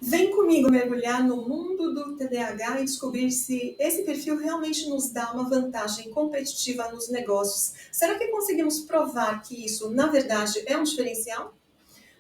Vem comigo mergulhar no mundo do TDAH e descobrir se esse perfil realmente nos dá uma vantagem competitiva nos negócios. Será que conseguimos provar que isso, na verdade, é um diferencial?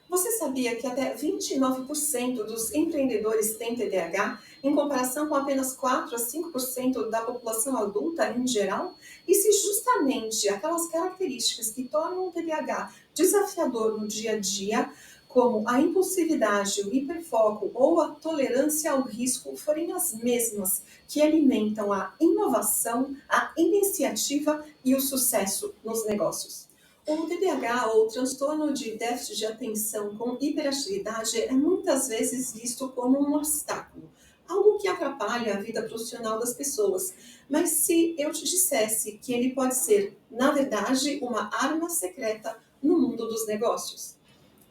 Você sabia que até 29% dos empreendedores têm TDAH, em comparação com apenas 4 a 5% da população adulta em geral? E se justamente aquelas características que tornam o TDAH desafiador no dia a dia, como a impulsividade, o hiperfoco ou a tolerância ao risco, forem as mesmas que alimentam a inovação, a iniciativa e o sucesso nos negócios? O TDAH, ou transtorno de déficit de atenção com hiperatividade, é muitas vezes visto como um obstáculo, algo que atrapalha a vida profissional das pessoas. Mas se eu te dissesse que ele pode ser, na verdade, uma arma secreta no mundo dos negócios?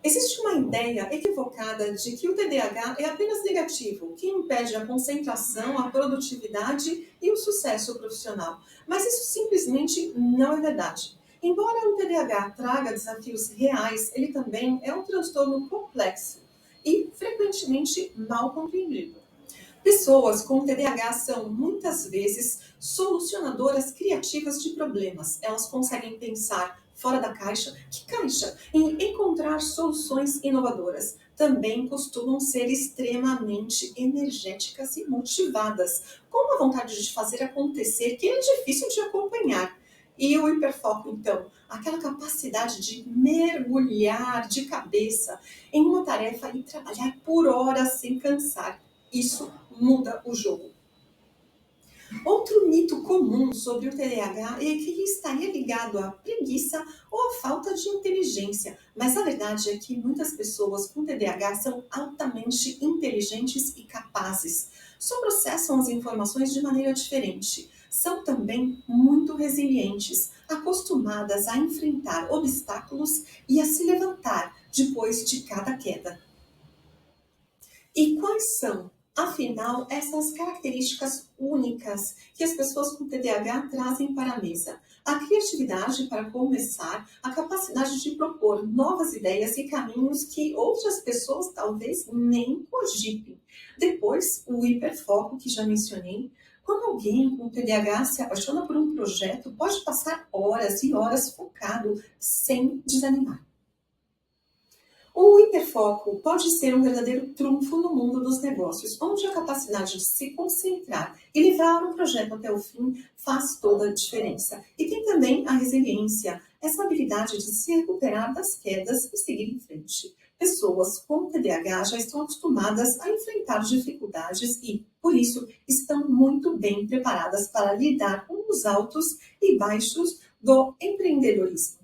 Existe uma ideia equivocada de que o TDAH é apenas negativo, que impede a concentração, a produtividade e o sucesso profissional. Mas isso simplesmente não é verdade. Embora o TDAH traga desafios reais, ele também é um transtorno complexo e frequentemente mal compreendido. Pessoas com TDAH são muitas vezes solucionadoras criativas de problemas. Elas conseguem pensar fora da caixa, que caixa, em encontrar soluções inovadoras. Também costumam ser extremamente energéticas e motivadas, com uma vontade de fazer acontecer que é difícil de acompanhar. E o hiperfoco, então, aquela capacidade de mergulhar de cabeça em uma tarefa e trabalhar por horas sem cansar. Isso muda o jogo. Outro mito comum sobre o TDAH é que ele estaria ligado à preguiça ou à falta de inteligência, mas a verdade é que muitas pessoas com TDAH são altamente inteligentes e capazes, só processam as informações de maneira diferente. São também muito resilientes, acostumadas a enfrentar obstáculos e a se levantar depois de cada queda. E quais são, afinal, essas características únicas que as pessoas com TDAH trazem para a mesa? A criatividade, para começar, a capacidade de propor novas ideias e caminhos que outras pessoas talvez nem cogitem. Depois, o hiperfoco, que já mencionei. Quando alguém com TDAH se apaixona por um projeto, pode passar horas e horas focado sem desanimar. O hiperfoco pode ser um verdadeiro trunfo no mundo dos negócios, onde a capacidade de se concentrar e levar um projeto até o fim faz toda a diferença. E tem também a resiliência, essa habilidade de se recuperar das quedas e seguir em frente. Pessoas com TDAH já estão acostumadas a enfrentar dificuldades e, por isso, estão muito bem preparadas para lidar com os altos e baixos do empreendedorismo.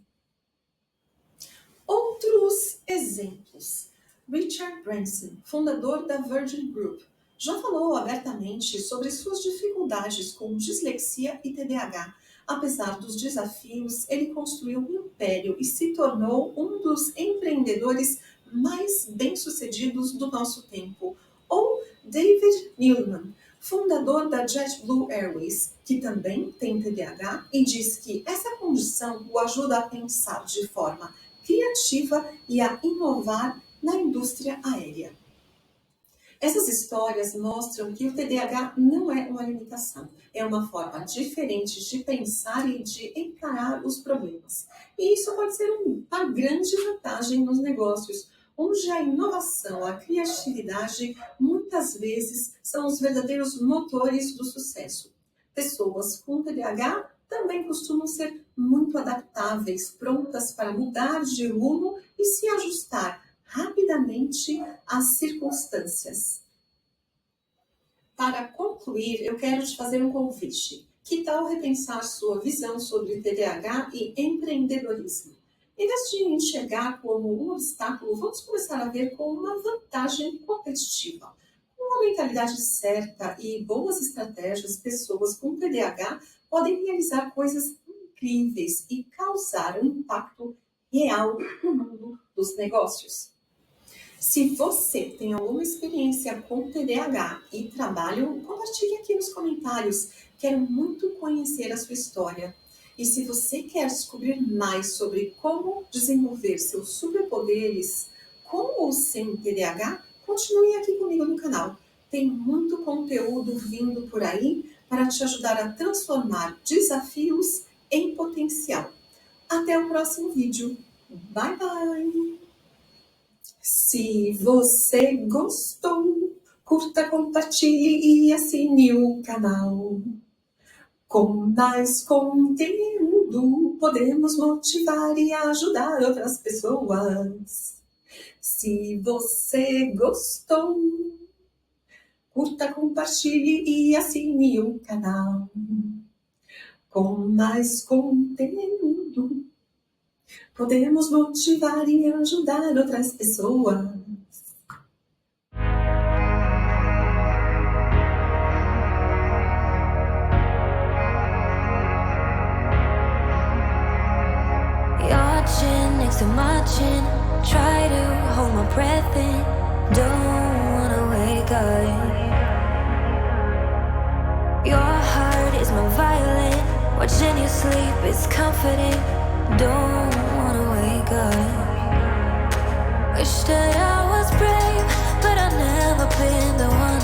Outros exemplos. Richard Branson, fundador da Virgin Group, já falou abertamente sobre suas dificuldades com dislexia e TDAH. Apesar dos desafios, ele construiu um império e se tornou um dos empreendedores mais bem-sucedidos do nosso tempo. Ou David Neeleman, fundador da JetBlue Airways, que também tem TDAH e diz que essa condição o ajuda a pensar de forma criativa e a inovar na indústria aérea. Essas histórias mostram que o TDAH não é uma limitação, é uma forma diferente de pensar e de encarar os problemas. E isso pode ser uma grande vantagem nos negócios, onde a inovação, a criatividade, muitas vezes são os verdadeiros motores do sucesso. Pessoas com TDAH também costumam ser muito adaptáveis, prontas para mudar de rumo e se ajustar rapidamente às circunstâncias. Para concluir, eu quero te fazer um convite. Que tal repensar sua visão sobre TDAH e empreendedorismo? Em vez de enxergar como um obstáculo, vamos começar a ver como uma vantagem competitiva. Com uma mentalidade certa e boas estratégias, pessoas com TDAH podem realizar coisas incríveis e causar um impacto real no mundo dos negócios. Se você tem alguma experiência com TDAH e trabalho, compartilhe aqui nos comentários. Quero muito conhecer a sua história. E se você quer descobrir mais sobre como desenvolver seus superpoderes com ou sem TDAH, continue aqui comigo no canal. Tem muito conteúdo vindo por aí para te ajudar a transformar desafios em potencial. Até o próximo vídeo. Bye, bye! Se você gostou, curta, compartilhe e assine o canal. Com mais conteúdo, podemos motivar e ajudar outras pessoas. Se você gostou, curta, compartilhe e assine o canal. Com mais conteúdo, podemos motivar e ajudar outras pessoas. Your chin next to my chin, try to hold my breath in, don't wanna wake up. Your heart is my violin, watching you sleep is comforting, don't wanna wake up. Wish that I was brave, but I've never been the one.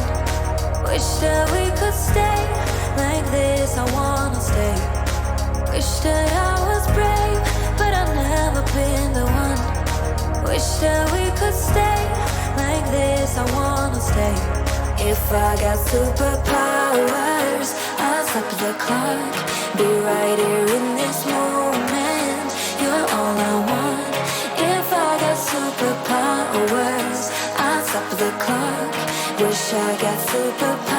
Wish that we could stay like this, I wanna stay. Wish that I was brave, but I've never been the one. Wish that we could stay like this, I wanna stay. If I got superpowers, I'll stop the clock, be right here in this moment. You're all I want. If I got superpowers, I'll stop the clock. Wish I got superpowers.